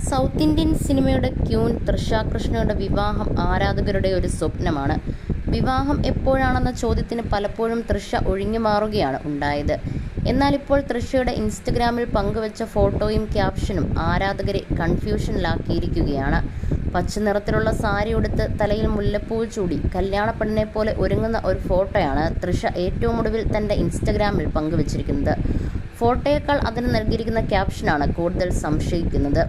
South Indian സിനിമയുടെ queen തൃഷ-കൃഷ്ണയുടെ വിവാഹം ആരാധകരുടെ ഒരു സ്വപ്നമാണ്. വിവാഹം എപ്പോഴാണെന്ന ചോദ്യത്തിന് പലപ്പോഴും തൃഷ ഒഴിഞ്ഞുമാറുകയാണ് ഉണ്ടായത്. എന്നാൽ ഇപ്പോൾ തൃഷയുടെ ഇൻസ്റ്റഗ്രാമിൽ പങ്കുവച്ച ഫോട്ടോയും ക്യാപ്ഷനും ആരാധകരെ കൺഫ്യൂഷനിലാക്കിയിരിക്കുകയാണ്. പച്ചനിറത്തിലുള്ള സാരി ഉടുത്ത് തലയിൽ മുല്ലപ്പൂ ചൂടി കല്യാണപ്പെണ്ണിനെ പോലെ ഒരുങ്ങുന്ന ഒരു ഫോട്ടോയാണ് തൃഷ ഏറ്റവും ഒടുവിൽ തൻ്റെ ഇൻസ്റ്റഗ്രാമിൽ പങ്കുവച്ചിരിക്കുന്നത്. ഫോട്ടോയേക്കാൾ അതിന് നൽകിയിരിക്കുന്ന ക്യാപ്ഷനാണ് കൂടുതൽ സംശയിക്കുന്നത്.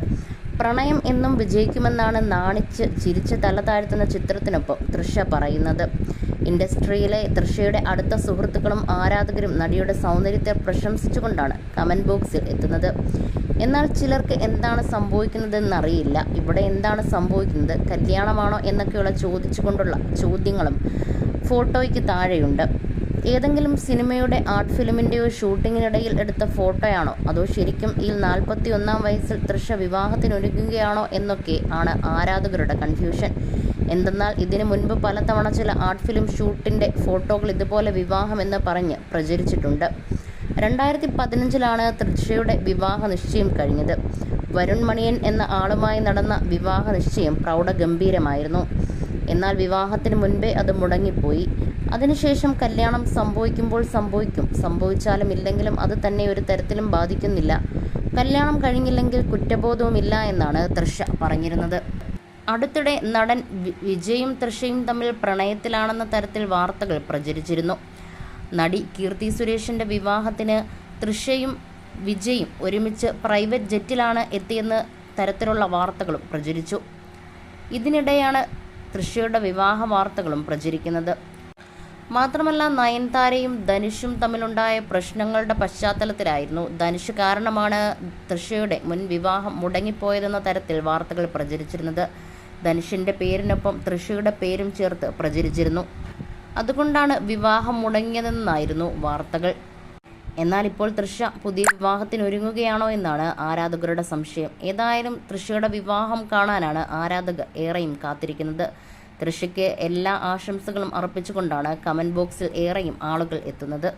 പ്രണയം എന്നും വിജയിക്കുമെന്നാണ് നാണിച്ച് ചിരിച്ച് തല താഴ്ത്തുന്ന ചിത്രത്തിനൊപ്പം തൃഷ പറയുന്നത്. ഇൻഡസ്ട്രിയിലെ തൃഷയുടെ അടുത്ത സുഹൃത്തുക്കളും ആരാധകരും നടിയുടെ സൗന്ദര്യത്തെ പ്രശംസിച്ചുകൊണ്ടാണ് കമൻറ്റ് ബോക്സിൽ എത്തുന്നത്. എന്നാൽ ചിലർക്ക് എന്താണ് സംഭവിക്കുന്നതെന്നറിയില്ല. ഇവിടെ എന്താണ് സംഭവിക്കുന്നത്, കല്യാണമാണോ എന്നൊക്കെയുള്ള ചോദിച്ചുകൊണ്ടുള്ള ചോദ്യങ്ങളും ഫോട്ടോയ്ക്ക് താഴെയുണ്ട്. ഏതെങ്കിലും സിനിമയുടെ ആർട്ട് ഫിലിമിൻ്റെയോ ഷൂട്ടിങ്ങിനിടയിൽ എടുത്ത ഫോട്ടോയാണോ, അതോ ശരിക്കും ഈ 41-ാം വയസ്സിൽ തൃഷ വിവാഹത്തിനൊരുങ്ങുകയാണോ എന്നൊക്കെ ആണ് ആരാധകരുടെ കൺഫ്യൂഷൻ. എന്തെന്നാൽ ഇതിനു മുൻപ് പലതവണ ചില ആർട്ട് ഫിലിം ഷൂട്ടിൻ്റെ ഫോട്ടോകൾ ഇതുപോലെ വിവാഹമെന്ന് പറഞ്ഞ് പ്രചരിച്ചിട്ടുണ്ട്. 2015-ലാണ് തൃഷയുടെ വിവാഹ നിശ്ചയം കഴിഞ്ഞത്. വരുൺ മണിയൻ എന്ന ആളുമായി നടന്ന വിവാഹ നിശ്ചയം പ്രൗഢഗംഭീരമായിരുന്നു. എന്നാൽ വിവാഹത്തിന് മുൻപേ അത് മുടങ്ങിപ്പോയി. അതിനുശേഷം കല്യാണം സംഭവിക്കുമ്പോൾ സംഭവിച്ചാലും ഇല്ലെങ്കിലും അത് തന്നെ ഒരു തരത്തിലും ബാധിക്കുന്നില്ല. കല്യാണം കഴിഞ്ഞില്ലെങ്കിൽ കുറ്റബോധവുമില്ല എന്നാണ് തൃഷ പറഞ്ഞിരുന്നത്. അടുത്തിടെ നടൻ വിജയും തൃഷയും തമ്മിൽ പ്രണയത്തിലാണെന്ന തരത്തിൽ വാർത്തകൾ പ്രചരിച്ചിരുന്നു. നടി കീർത്തി സുരേഷിൻ്റെ വിവാഹത്തിന് തൃഷയും വിജയും ഒരുമിച്ച് പ്രൈവറ്റ് ജെറ്റിലാണ് എത്തിയെന്ന തരത്തിലുള്ള വാർത്തകളും പ്രചരിച്ചു. ഇതിനിടെയാണ് തൃഷയുടെ വിവാഹ വാർത്തകളും പ്രചരിക്കുന്നത്. മാത്രമല്ല, നയൻതാരയും ധനുഷും തമ്മിലുണ്ടായ പ്രശ്നങ്ങളുടെ പശ്ചാത്തലത്തിലായിരുന്നു ധനുഷ് കാരണമാണ് തൃഷയുടെ മുൻ വിവാഹം മുടങ്ങിപ്പോയതെന്ന തരത്തിൽ വാർത്തകൾ പ്രചരിച്ചിരുന്നത്. ധനുഷിൻ്റെ പേരിനൊപ്പം തൃഷയുടെ പേരും ചേർത്ത് പ്രചരിച്ചിരുന്നു. അതുകൊണ്ടാണ് വിവാഹം മുടങ്ങിയതെന്നായിരുന്നു വാർത്തകൾ. എന്നാൽ ഇപ്പോൾ തൃഷ പുതിയ വിവാഹത്തിനൊരുങ്ങുകയാണോ എന്നാണ് ആരാധകരുടെ സംശയം. ഏതായാലും തൃഷയുടെ വിവാഹം കാണാനാണ് ആരാധകർ ഏറെയും കാത്തിരിക്കുന്നത്. തൃഷയ്ക്ക് എല്ലാ ആശംസകളും അർപ്പിച്ചുകൊണ്ടാണ് കമൻറ്റ് ബോക്സിൽ ഏറെയും ആളുകൾ എത്തുന്നത്.